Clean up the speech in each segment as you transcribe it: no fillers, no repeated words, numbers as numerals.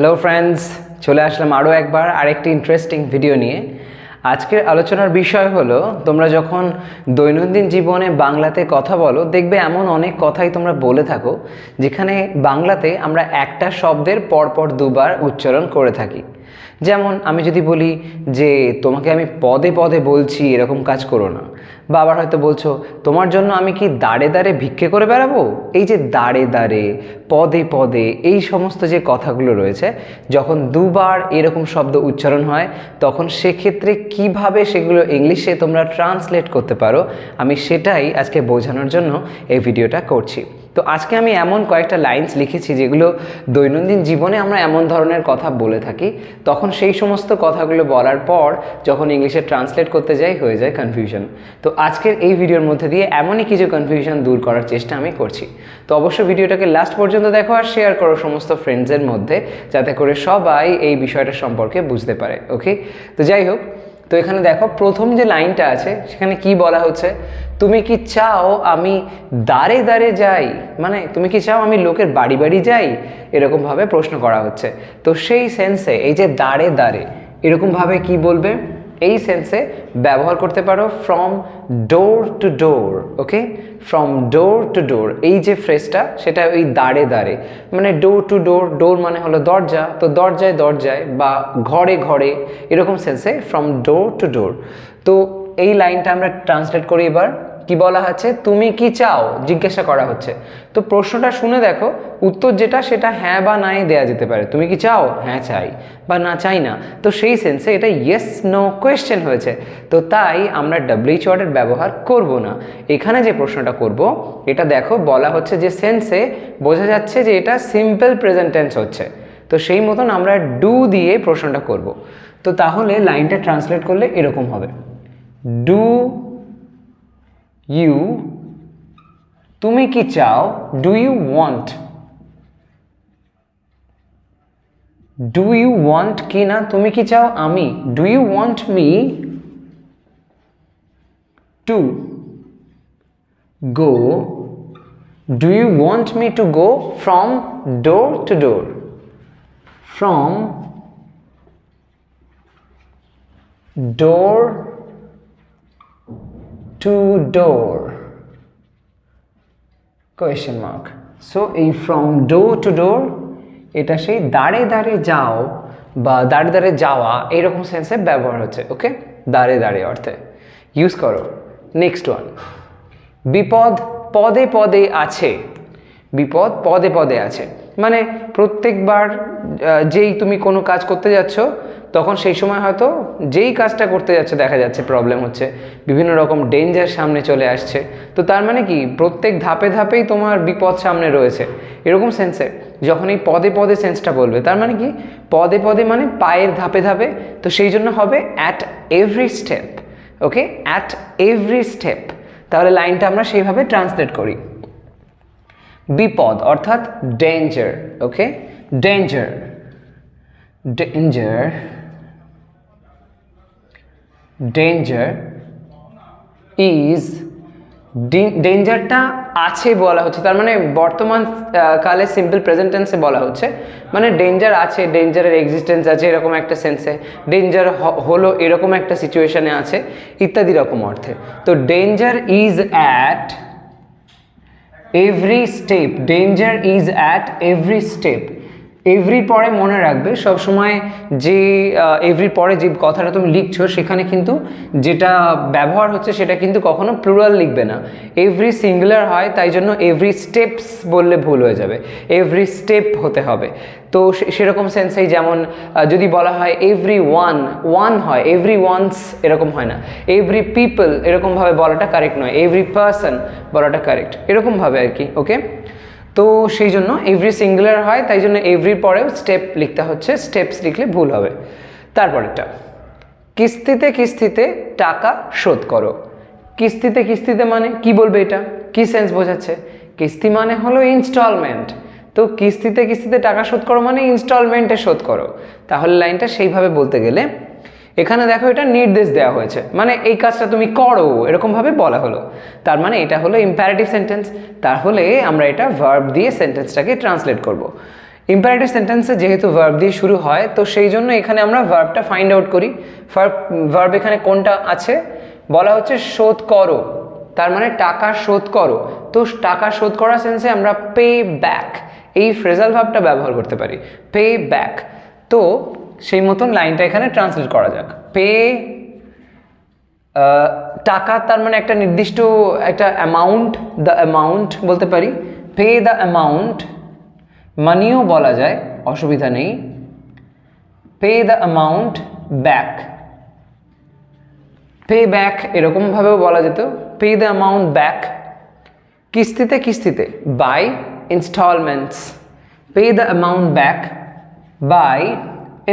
Hello friends, চলে আসলাম আরও একবার আরেকটি ইন্টারেস্টিং ভিডিও নিয়ে। আজকের আলোচনার বিষয় হলো, তোমরা যখন দৈনন্দিন জীবনে বাংলাতে কথা বলো, দেখবে এমন অনেক কথাই তোমরা বলে থাকো যেখানে বাংলাতে আমরা একটা শব্দের পরপর দুবার উচ্চারণ করে থাকি। যেমন আমি যদি বলি যে তোমাকে আমি পদে পদে বলছি এরকম কাজ করো না, বা আবার হয়তো বলছো তোমার জন্য আমি কি দাঁড়ে দাঁড়ে ভিক্ষে করে বেড়াবো। এই যে দাঁড়ে দাঁড়ে, পদে পদে, এই সমস্ত যে কথাগুলো রয়েছে, যখন দুবার এরকম শব্দ উচ্চারণ হয় তখন সেক্ষেত্রে কিভাবে সেগুলো ইংলিশে তোমরা ট্রান্সলেট করতে পারো, আমি সেটাই আজকে বোঝানোর জন্য এই ভিডিওটা করছি। তো আজকে আমি এমন কয়েকটা লাইনস লিখেছি যেগুলো দৈনন্দিন জীবনে আমরা এমন ধরনের কথা বলে থাকি, তখন সেই সমস্ত কথাগুলো বলার পর যখন ইংলিশে ট্রান্সলেট করতে যাই হয়ে যায় কনফিউশন। তো আজকের এই ভিডিওর মধ্যে দিয়ে এমনই কিছু কনফিউশন দূর করার চেষ্টা আমি করছি। তো অবশ্যই ভিডিওটাকে লাস্ট পর্যন্ত দেখো আর শেয়ার করো সমস্ত ফ্রেন্ডসের মধ্যে, যাতে করে সবাই এই বিষয়টা সম্পর্কে বুঝতে পারে। ওকে, তো যাই হোক, তো এখানে দেখো প্রথম যে লাইনটা আছে সেখানে কি বলা হচ্ছে, তুমি কি চাও আমি দাঁড়ে দাঁড়ে যাই, মানে তুমি কি চাও আমি লোকের বাড়ি বাড়ি যাই, এরকমভাবে প্রশ্ন করা হচ্ছে। তো সেই সেন্সে এই যে দাঁড়ে দাঁড়ে এরকমভাবে কি বলবে, এই সেন্সে ব্যবহার করতে পারো from door to door. Okay, from door to door, এই যে ফ্রেজটা সেটা ওই দাঁড়ে দাঁড়ে, মানে ডোর টু ডোর, ডোর মানে হলো দরজা, তো দরজায় দরজায় বা ঘরে ঘরে, এরকম সেন্সে ফ্রম ডোর টু ডোর। তো এই লাইনটা আমরা ট্রান্সলেট করি। এবার কি বলা হচ্ছে, তুমি কি চাও, জিজ্ঞাসা করা হচ্ছে। তো প্রশ্নটা শুনে দেখো, উত্তর যেটা সেটা হ্যাঁ বা নাই দেয়া যেতে পারে। তুমি কি চাও, হ্যাঁ চাই, বা না চাই না। তো সেই সেন্সে এটা ইয়েস নো কোয়েশ্চেন হয়েছে, তো তাই আমরা ডব্লিউএইচ ওয়ার্ডের ব্যবহার করব না। এখানে যে প্রশ্নটা করব, এটা দেখো বলা হচ্ছে যে সেন্সে, বোঝা যাচ্ছে যে এটা সিম্পল প্রেজেন্ট টেন্স হচ্ছে, তো সেই মতন আমরা ডু দিয়ে প্রশ্নটা করব। তো তাহলে লাইনটা ট্রান্সলেট করলে এরকম হবে, ডু ইউ, তুমি কি চাও, do you want, do you want কি না, তুমি কি চাও আমি, do you want me to go, do you want me to go from door to door, from door to door, question mark. So এই ফ্রম ডোর টু ডোর, এটা সেই দাঁড়ে দাঁড়ে যাও বা দাঁড়ে দাঁড়ে যাওয়া এইরকম সেন্সে ব্যবহার হচ্ছে। ওকে, দাঁড়ে দাঁড়ে অর্থে ইউজ করো। নেক্সট ওয়ান, বিপদ পদে পদে আছে, বিপদ পদে পদে আছে, মানে প্রত্যেকবার যেই তুমি কোনো কাজ করতে যাচ্ছ তখন সেই সময় হয়তো যেই কাজটা করতে যাচ্ছে দেখা যাচ্ছে প্রবলেম হচ্ছে, বিভিন্ন রকম ডেঞ্জার সামনে চলে আসছে, তো তার মানে কি প্রত্যেক ধাপে ধাপেই তোমার বিপদ সামনে রয়েছে, এরকম সেন্সে যখন এই পদে পদে সেন্সটা বলবে, তার মানে কি পদে পদে মানে পায়ের ধাপে ধাপে, তো সেই জন্য হবে at every step. Okay, at every step, তাহলে লাইনটা আমরা সেইভাবে ট্রান্সলেট করি। বিপদ অর্থাৎ danger. Okay, danger, danger, danger is, ডেঞ্জারটা আছে বলা হচ্ছে, তার মানে বর্তমান কালে সিম্পল প্রেজেন্ট টেন্সে বলা হচ্ছে, মানে ডেঞ্জার আছে, ডেঞ্জারের এক্সিস্টেন্স আছে এরকম একটা সেন্সে, ডেঞ্জার হলো এরকম একটা সিচুয়েশনে আছে ইত্যাদি রকম অর্থে। তো danger is at every step, danger is at every step. Every পরে মনে রাখবে সবসময় যে এভরি পরে যে কথাটা তুমি লিখছো সেখানে কিন্তু যেটা ব্যবহার হচ্ছে সেটা কিন্তু কখনো প্লুরাল লিখবে না, এভরি সিঙ্গুলার হয়, তাই জন্য এভরি স্টেপস বললে ভুল হয়ে যাবে, এভরি স্টেপ হতে হবে। তো সেরকম সেন্সেই যেমন যদি বলা হয় এভরি ওয়ান, ওয়ান হয়, এভরি ওয়ান্স এরকম হয় না, এভরি পিপল এরকমভাবে বলাটা কারেক্ট নয়, এভরি পার্সন বলাটা কারেক্ট, এরকমভাবে আর কি। ওকে, তো সেই জন্য এভরি সিঙ্গুলার হয়, তাই জন্য এভরি পরেও স্টেপ লিখতে হচ্ছে, স্টেপস লিখলে ভুল হবে। তারপরেরটা, কিস্তিতে কিস্তিতে টাকা শোধ করো। কিস্তিতে কিস্তিতে মানে কি বলবে, এটা কি সেন্স বোঝাচ্ছে, কিস্তি মানে হলো ইনস্টলমেন্ট, তো কিস্তিতে কিস্তিতে টাকা শোধ করো মানে ইনস্টলমেন্টে শোধ করো, তাহলে লাইনটা সেইভাবে বলতে গেলে এখানে দেখো এটা নির্দেশ দেওয়া হয়েছে, মানে এই কাজটা তুমি করো এরকমভাবে বলা হলো, তার মানে এটা হলো ইম্পারেটিভ সেন্টেন্স, তাহলে আমরা এটা ভার্ব দিয়ে সেন্টেন্সটাকে ট্রান্সলেট করব। ইম্পারেটিভ সেন্টেন্সে যেহেতু ভার্ব দিয়ে শুরু হয়, তো সেই জন্য এখানে আমরা ভার্বটা ফাইন্ড আউট করি। ভার্ব এখানে কোনটা আছে, বলা হচ্ছে শোধ করো, তার মানে টাকা শোধ করো। তো টাকা শোধ করার সেন্সে আমরা পে ব্যাক এই ফ্রেজাল ভার্বটা ব্যবহার করতে পারি, পে ব্যাক। তো সেই মতন লাইনটা এখানে ট্রান্সলেট করা যাক। পে টাকা, তার মানে একটা নির্দিষ্ট একটা অ্যামাউন্ট, দ্য অ্যামাউন্ট বলতে পারি, পে দ্য অ্যামাউন্ট, মানিও বলা যায়, অসুবিধা নেই। Pay the amount back, pay back এরকমভাবেও বলা যেত, পে দ্য অ্যামাউন্ট ব্যাক। কিস্তিতে কিস্তিতে, by instalments, pay the amount back by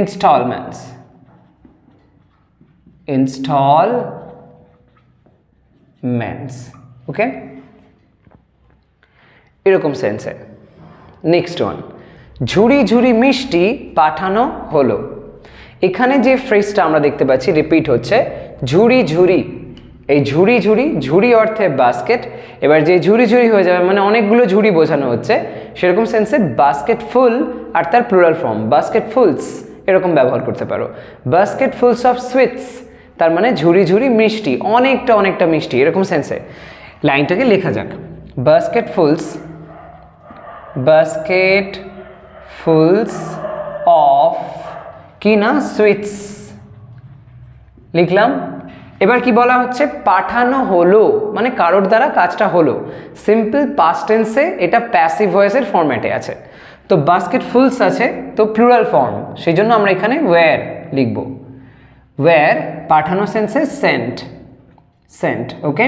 instalments, instalments, okay, এরকম সেন্সে। নেক্সট ওয়ান, ঝুড়ি ঝুড়ি মিষ্টি পাঠানো হলো। এখানে যে ফ্রেজটা আমরা দেখতে পাচ্ছি রিপিট হচ্ছে, ঝুড়ি ঝুড়ি। এই ঝুড়ি ঝুড়ি, ঝুড়ি অর্থে বাস্কেট, এবার যে ঝুড়ি ঝুড়ি হয়ে যাবে মানে অনেকগুলো ঝুড়ি বোঝানো হচ্ছে, সেরকম সেন্সে বাস্কেট ফুল আর তার প্লুরাল ফর্ম বাস্কেট ফুলস এরকম ব্যবহার করতে পারো। বাস্কেট ফুলস অফ সুইটস, তার মানে ঝুড়ি ঝুড়ি মিষ্টি, অনেকটা অনেকটা মিষ্টি, এরকম সেন্সে লাইনটাকে লেখা যাক। Basketfuls, basket fools of কি না সুইটস লিখলাম। এবার কি বলা হচ্ছে, পাঠানো হলো, মানে কারোর দ্বারা কাজটা হলো। সিম্পল পাস্ট টেন্সে এটা প্যাসিভ ভয়েসের ফরম্যাটে আছে। তো বাস্কেট ফুলস আছে, তো প্লুরাল ফর্ম, সেই জন্য আমরা এখানে ওয়্যার লিখব। ওয়্যার পাঠানো সেন্সে sent, sent, okay.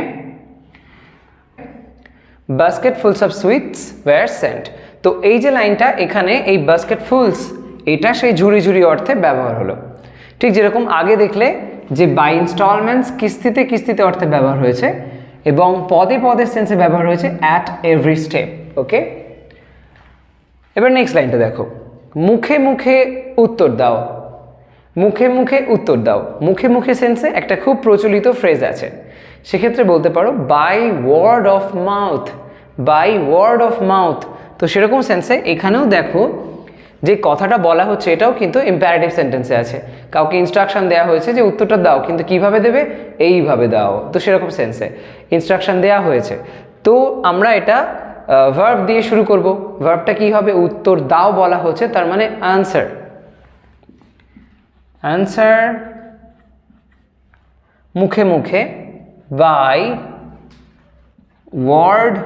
Basket fools of sweets wire sent. তো এই যে লাইনটা এখানে, এই বাস্কেট ফুলস, এটা সেই ঝুড়ি ঝুড়ি অর্থে ব্যবহার হলো। ঠিক যেরকম আগে দেখলে যে বাই ইনস্টলমেন্টস কিস্তিতে কিস্তিতে অর্থে ব্যবহার হয়েছে, এবং পদে পদে সেন্সে ব্যবহার হয়েছে অ্যাট এভরি স্টেপ, ওকে। এবার নেক্সট লাইনটা দেখো, মুখে মুখে উত্তর দাও। মুখে মুখে উত্তর দাও, মুখে মুখে সেন্সে একটা খুব প্রচলিত ফ্রেজ আছে, সেক্ষেত্রে বলতে পারো by word of mouth, by word of mouth. তো সেরকম সেন্সে এখানেও দেখো যে কথাটা বলা হচ্ছে এটাও কিন্তু ইম্পারেটিভ সেন্টেন্সে আছে, কাউকে ইনস্ট্রাকশন দেওয়া হয়েছে যে উত্তরটা দাও, কিন্তু কিভাবে দেবে, এইভাবে দাও। তো সেরকম সেন্সে ইনস্ট্রাকশন দেওয়া হয়েছে। তো আমরা এটা ভার্ব দিয়ে শুরু করব। ভার্বটা কি হবে, উত্তর দাও বলা হচ্ছে, তার মানে আনসার, আনসার মুখে মুখে, by word,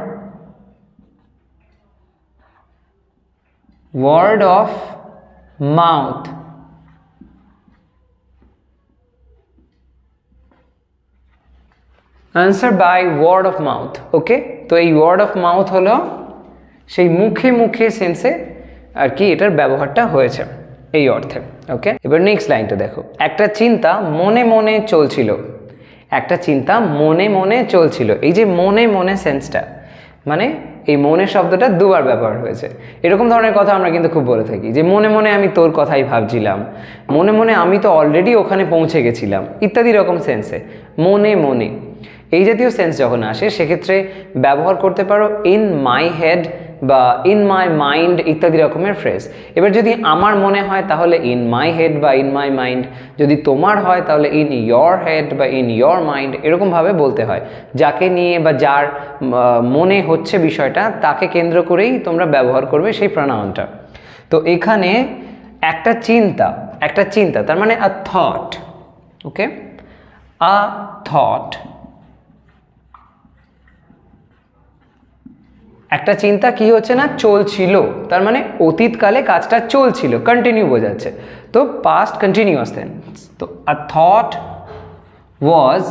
word of mouth, answer by word of mouth, okay. তো এই ওয়ার্ড অফ মাউথ হলো সেই মুখে মুখে সেন্সে আর কি এটার ব্যবহারটা হয়েছে এই অর্থে, ওকে। এবার নেক্সট লাইনটা দেখো, একটা চিন্তা মনে মনে চলছিল। একটা চিন্তা মনে মনে চলছিল, এই যে মনে মনে সেন্সটা, মানে এই মনে শব্দটা দুবার ব্যবহার হয়েছে। এরকম ধরনের কথা আমরা কিন্তু খুব বলে থাকি, যে মনে মনে আমি তোর কথাই ভাবছিলাম, মনে মনে আমি তো অলরেডি ওখানে পৌঁছে গেছিলাম, ইত্যাদি রকম সেন্সে মনে মনে এই জাতীয় সেন্স যখন আসে সেক্ষেত্রে ব্যবহার করতে পারো ইন মাই হেড বা ইন মাই মাইন্ড ইত্যাদি রকমের ফ্রেজ। এবার যদি আমার মনে হয় তাহলে ইন মাই হেড বা ইন মাই মাইন্ড, যদি তোমার হয় তাহলে ইন ইয়োর হেড বা ইন ইয়োর মাইন্ড, এরকমভাবে বলতে হয়। যাকে নিয়ে বা যার মনে হচ্ছে বিষয়টা তাকে কেন্দ্র করেই তোমরা ব্যবহার করবে সেই প্রনাউনটা। তো এখানে একটা চিন্তা, একটা চিন্তা তার মানে আ থট, ওকে, আ থট, একটা চিন্তা কি হচ্ছে না, চলছিল, তার মানে অতীতকালে কাজটা চলছিল, কন্টিনিউ বোঝাচ্ছে। তো পাস্ট কন্টিনিউয়াস টেন্স। তো আ থট ওয়াজ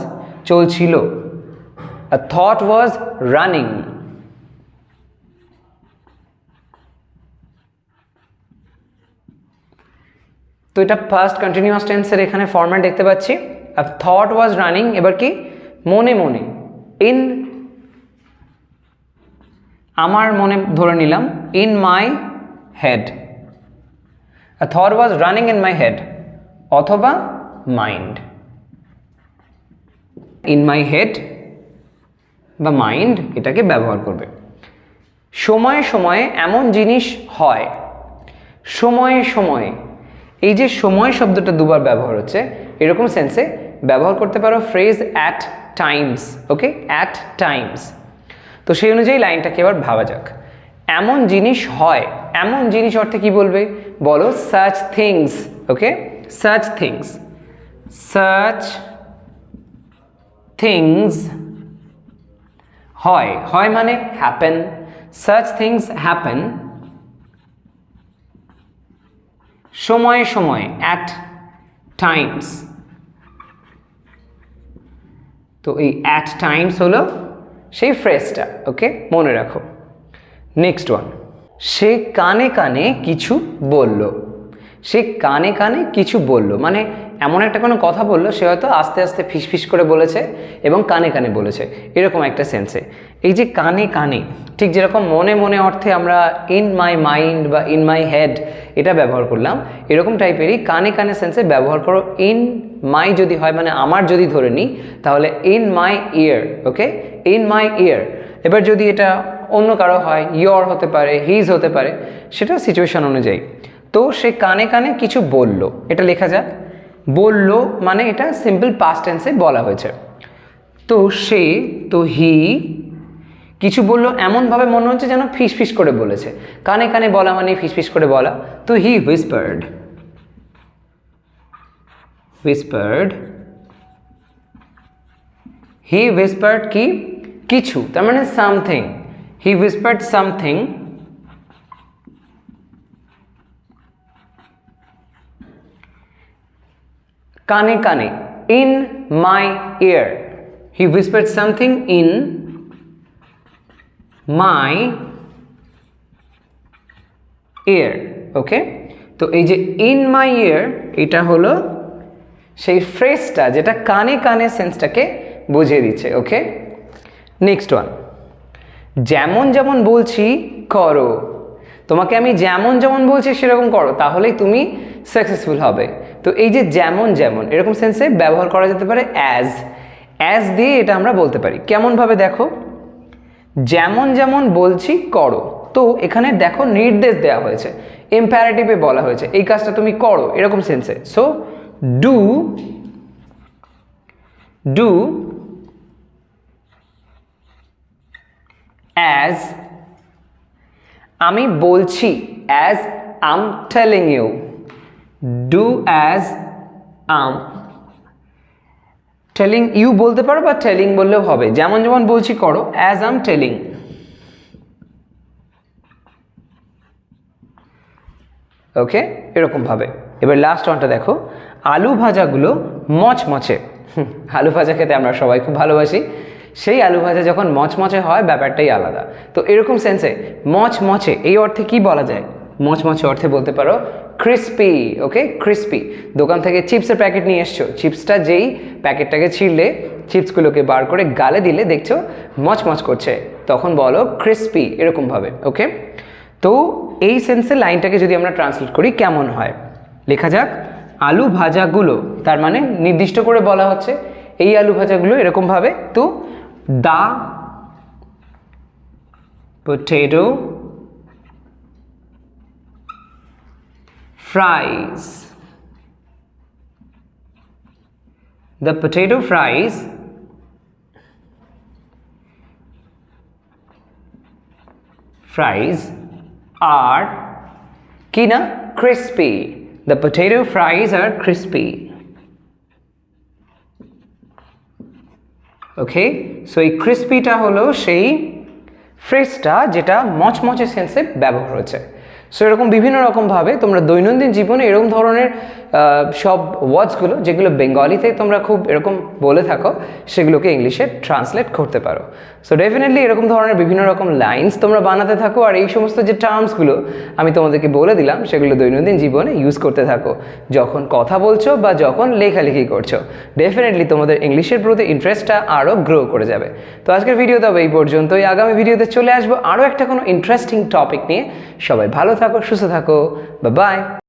চলছিল, আ থট ওয়াজ রানিং। তো এটা ফার্স্ট কন্টিনিউয়াস টেন্সের এখানে ফরম্যাট দেখতে পাচ্ছি। আ থট ওয়াজ রানিং, এবার কি মনে মনে, ইন আমার মনে ধরে নিলাম, in my head, a thought was running in my head, অথবা মাইন্ড, ইন মাই হেড বা মাইন্ড এটাকে ব্যবহার করবে। সময়ে সময়ে এমন জিনিস হয়, সময়ে সময়ে, এই যে সময় শব্দটা দুবার ব্যবহার হচ্ছে, এরকম সেন্সে ব্যবহার করতে পারো phrase at Times. Okay, at Times. তো সেই অনুযায়ী লাইনটাকে এবার ভাবা যাক। এমন জিনিস হয়, এমন জিনিস অর্থে কি বলবে বলো? Such things. Okay, such things, such things হয়, হয় মানে হ্যাপেন, সাচ থিংস হ্যাপেন সময়ে সময়ে, অ্যাট টাইমস। তো এই অ্যাট টাইমস হলো সেই ফ্রেজটা। ওকে, মনে রাখো। নেক্সট ওয়ান, সে কানে কানে কিছু বলল। সে কানে কানে কিছু বলল মানে এমন একটা কোনো কথা বললো, সে হয়তো আস্তে আস্তে ফিসফিস করে বলেছে এবং কানে কানে বলেছে, এরকম একটা সেন্সে। এই যে কানে কানে, ঠিক যেরকম মনে মনে অর্থে আমরা ইন মাই মাইন্ড বা ইন মাই হেড এটা ব্যবহার করলাম, এরকম টাইপেরই কানে কানে সেন্সে ব্যবহার করো। ইন মাই যদি হয় মানে আমার যদি ধরে নিই, তাহলে in my ear. Okay, in my ইয়ার। এবার যদি এটা অন্য কারো হয়, ইয়র হতে পারে, হিজ হতে পারে, সেটা সিচুয়েশন অনুযায়ী। তো সে কানে কানে কিছু বলল, এটা লেখা যাক। বলল মানে এটা সিম্পল পাস্ট টেন্সে বলা হয়েছে। তো সে, তো হি কিছু বলল, এমনভাবে মনে হচ্ছে যেন ফিসফিস করে বলেছে। কানে কানে বলা মানে ফিসফিস করে বলা। তো হি হুইসপার্ড, হুইসপার্ড, হি হুইসপার্ড কি? কিছু, তার মানে সামথিং। হি হুইসপার্ড সামথিং কানে কানে, in my ear. He whispered something in my ear. Okay, তো এই যে ইন মাই ইয়ার, এটা হলো সেই ফ্রেজটা যেটা কানে কানে সেন্সটাকে বুঝিয়ে দিচ্ছে। ওকে, নেক্সট ওয়ান, যেমন যেমন বলছি করো। তোমাকে আমি যেমন যেমন বলছি সেরকম করো, তাহলেই তুমি সাকসেসফুল হবে। তো এই যে যেমন যেমন, এরকম সেন্সে ব্যবহার করা যেতে পারে অ্যাজ। অ্যাজ দিয়ে এটা আমরা বলতে পারি। কেমনভাবে দেখো, যেমন যেমন বলছি করো। তো এখানে দেখো নির্দেশ দেওয়া হয়েছে, ইম্পারেটিভে বলা হয়েছে এই কাজটা তুমি করো, এরকম সেন্সে। সো ডু, ডু অ্যাজ আমি বলছি, as I'm telling you. Do as I'm telling you বলতে পারো বা টেলিং বললেও হবে। যেমন যেমন বলছি করো, অ্যাজ আম টেলিং। ওকে, এরকম ভাবে। এবার লাস্ট ওয়ানটা দেখো, আলু ভাজাগুলো মচমচে। আলু ভাজা খেতে আমরা সবাই খুব ভালোবাসি। সেই আলু ভাজা যখন মচমচে হয়, ব্যাপারটাই আলাদা। তো এরকম সেন্সে মচমচে এই অর্থে কি বলা যায়? মচমচে অর্থে বলতে পারো ক্রিস্পি। ওকে, ক্রিস্পি। দোকান থেকে চিপসের প্যাকেট নিয়ে এসছো, চিপসটা যেই প্যাকেটটাকে ছিঁড়লে, চিপসগুলোকে বার করে গালে দিলে দেখছো মচমচ করছে, তখন বলো ক্রিস্পি, এরকমভাবে। ওকে, তো এই সেন্সে লাইনটাকে যদি আমরা ট্রান্সলেট করি কেমন হয়, লেখা যাক। আলু ভাজাগুলো, তার মানে নির্দিষ্ট করে বলা হচ্ছে এই আলু ভাজাগুলো এরকমভাবে। তো দা potato fries, the potato fries are কি না? crispy. The potato fries are crispy. Okay, so এই ক্রিস্পিটা হলো সেই ফ্রেজটা যেটা মচমচে সেন্সে ব্যবহার হচ্ছে। সো এরকম বিভিন্ন রকমভাবে তোমরা দৈনন্দিন জীবনে এরকম ধরনের সব ওয়ার্ডসগুলো যেগুলো বেঙ্গলিতে তোমরা খুব এরকম বলে থাকো, সেগুলোকে ইংলিশে ট্রান্সলেট করতে পারো। সো ডেফিনেটলি এরকম ধরনের বিভিন্ন রকম লাইন্স তোমরা বানাতে থাকো, আর এই সমস্ত যে টার্মসগুলো আমি তোমাদেরকে বলে দিলাম সেগুলো দৈনন্দিন জীবনে ইউজ করতে থাকো, যখন কথা বলছো বা যখন লেখালেখি করছো। ডেফিনেটলি তোমাদের ইংলিশের প্রতি ইন্টারেস্টটা আরও গ্রো করে যাবে। তো আজকের ভিডিও তবে এই পর্যন্তই। আগামী ভিডিওতে চলে আসবো আরও একটা কোনো ইন্টারেস্টিং টপিক নিয়ে। সবাই ভালো থাকো, সুস্থ থাকো, বাই বাই।